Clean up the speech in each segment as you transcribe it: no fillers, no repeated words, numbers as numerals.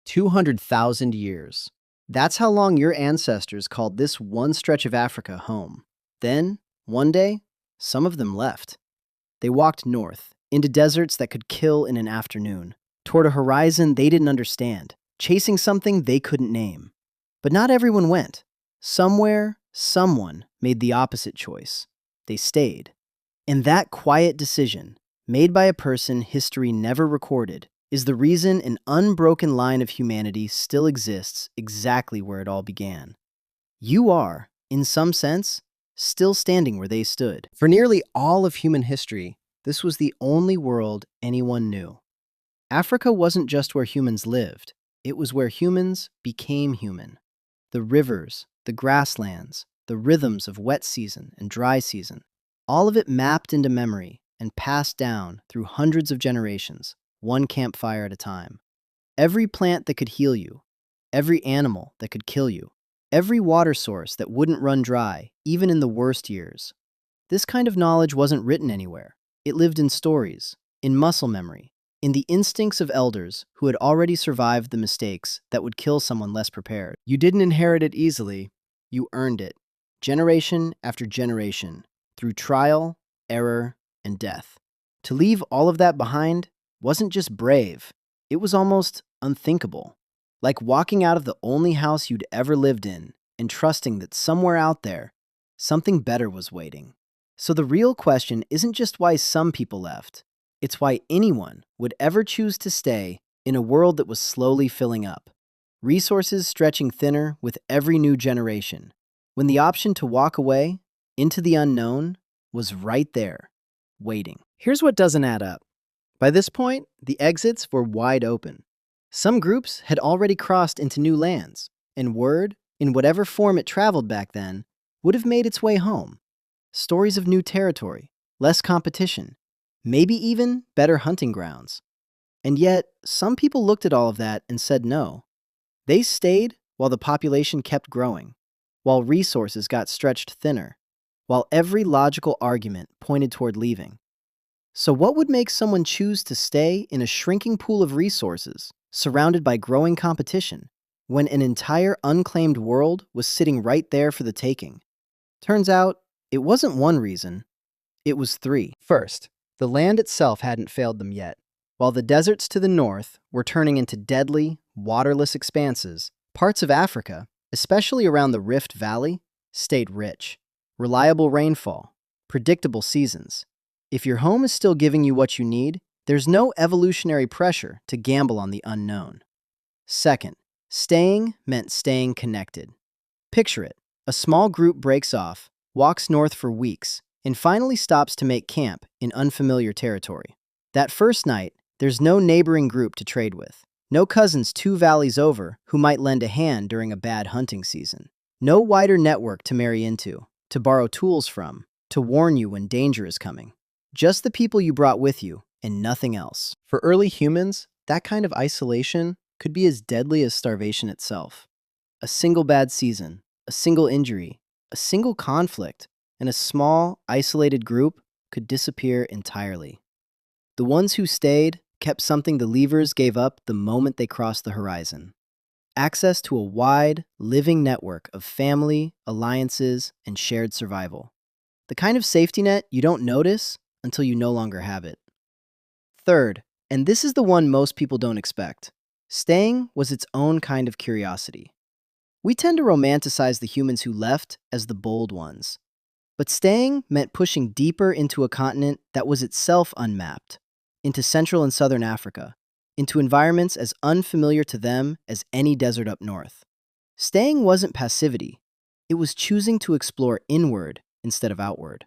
200,000 years. That's how long your ancestors called this one stretch of Africa home. Then, one day, some of them left. They walked north, into deserts that could kill in an afternoon, toward a horizon they didn't understand, chasing something they couldn't name. But not everyone went. Somewhere, someone made the opposite choice. They stayed. And that quiet decision, made by a person history never recorded, is the reason an unbroken line of humanity still exists exactly where it all began. You are, in some sense, still standing where they stood. For nearly all of human history, this was the only world anyone knew. Africa wasn't just where humans lived, it was where humans became human. The rivers, the grasslands, the rhythms of wet season and dry season, all of it mapped into memory and passed down through hundreds of generations, one campfire at a time. Every plant that could heal you, every animal that could kill you, every water source that wouldn't run dry, even in the worst years. This kind of knowledge wasn't written anywhere. It lived in stories, in muscle memory, in the instincts of elders who had already survived the mistakes that would kill someone less prepared. You didn't inherit it easily, you earned it, generation after generation, through trial, error, and death. To leave all of that behind wasn't just brave, it was almost unthinkable. Like walking out of the only house you'd ever lived in and trusting that somewhere out there, something better was waiting. So the real question isn't just why some people left, it's why anyone would ever choose to stay in a world that was slowly filling up, resources stretching thinner with every new generation, when the option to walk away into the unknown was right there, waiting. Here's what doesn't add up. By this point, the exits were wide open. Some groups had already crossed into new lands, and word, in whatever form it traveled back then, would have made its way home. Stories of new territory, less competition, maybe even better hunting grounds. And yet, some people looked at all of that and said no. They stayed while the population kept growing, while resources got stretched thinner, while every logical argument pointed toward leaving. So what would make someone choose to stay in a shrinking pool of resources, surrounded by growing competition, when an entire unclaimed world was sitting right there for the taking? Turns out, it wasn't one reason, it was three. First, the land itself hadn't failed them yet. While the deserts to the north were turning into deadly, waterless expanses, parts of Africa, especially around the Rift Valley, stayed rich. Reliable rainfall, predictable seasons. If your home is still giving you what you need, there's no evolutionary pressure to gamble on the unknown. Second, staying meant staying connected. Picture it. A small group breaks off, walks north for weeks, and finally stops to make camp in unfamiliar territory. That first night, there's no neighboring group to trade with. No cousins 2 valleys over who might lend a hand during a bad hunting season. No wider network to marry into, to borrow tools from, to warn you when danger is coming. Just the people you brought with you, and nothing else. For early humans, that kind of isolation could be as deadly as starvation itself. A single bad season, a single injury, a single conflict, and a small, isolated group could disappear entirely. The ones who stayed kept something the leavers gave up the moment they crossed the horizon. Access to a wide, living network of family, alliances, and shared survival. The kind of safety net you don't notice until you no longer have it. Third, and this is the one most people don't expect, staying was its own kind of curiosity. We tend to romanticize the humans who left as the bold ones. But staying meant pushing deeper into a continent that was itself unmapped, into Central and Southern Africa, into environments as unfamiliar to them as any desert up north. Staying wasn't passivity, it was choosing to explore inward instead of outward.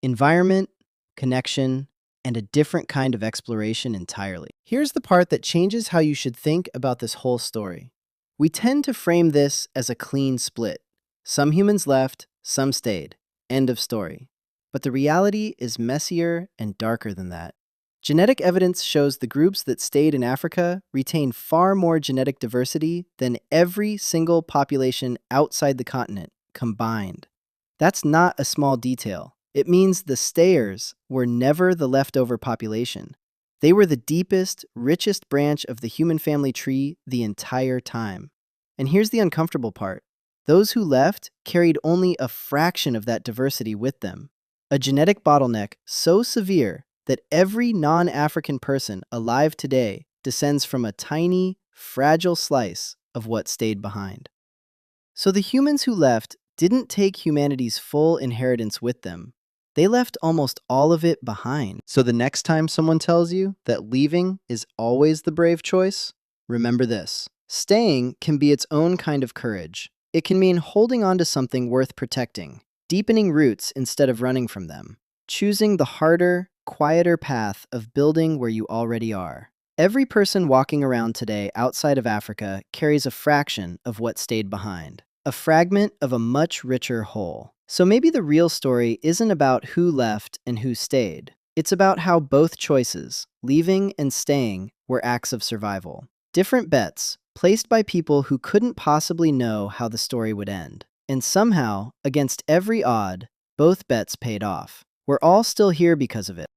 Environment, connection, and a different kind of exploration entirely. Here's the part that changes how you should think about this whole story. We tend to frame this as a clean split. Some humans left, some stayed. End of story. But the reality is messier and darker than that. Genetic evidence shows the groups that stayed in Africa retain far more genetic diversity than every single population outside the continent combined. That's not a small detail. It means the stayers were never the leftover population. They were the deepest, richest branch of the human family tree the entire time. And here's the uncomfortable part. Those who left carried only a fraction of that diversity with them. A genetic bottleneck so severe that every non-African person alive today descends from a tiny, fragile slice of what stayed behind. So the humans who left didn't take humanity's full inheritance with them. They left almost all of it behind. So the next time someone tells you that leaving is always the brave choice, remember this. Staying can be its own kind of courage. It can mean holding on to something worth protecting, deepening roots instead of running from them, choosing the harder, quieter path of building where you already are. Every person walking around today outside of Africa carries a fraction of what stayed behind, a fragment of a much richer whole. So maybe the real story isn't about who left and who stayed. It's about how both choices, leaving and staying, were acts of survival. Different bets, placed by people who couldn't possibly know how the story would end. And somehow, against every odd, both bets paid off. We're all still here because of it.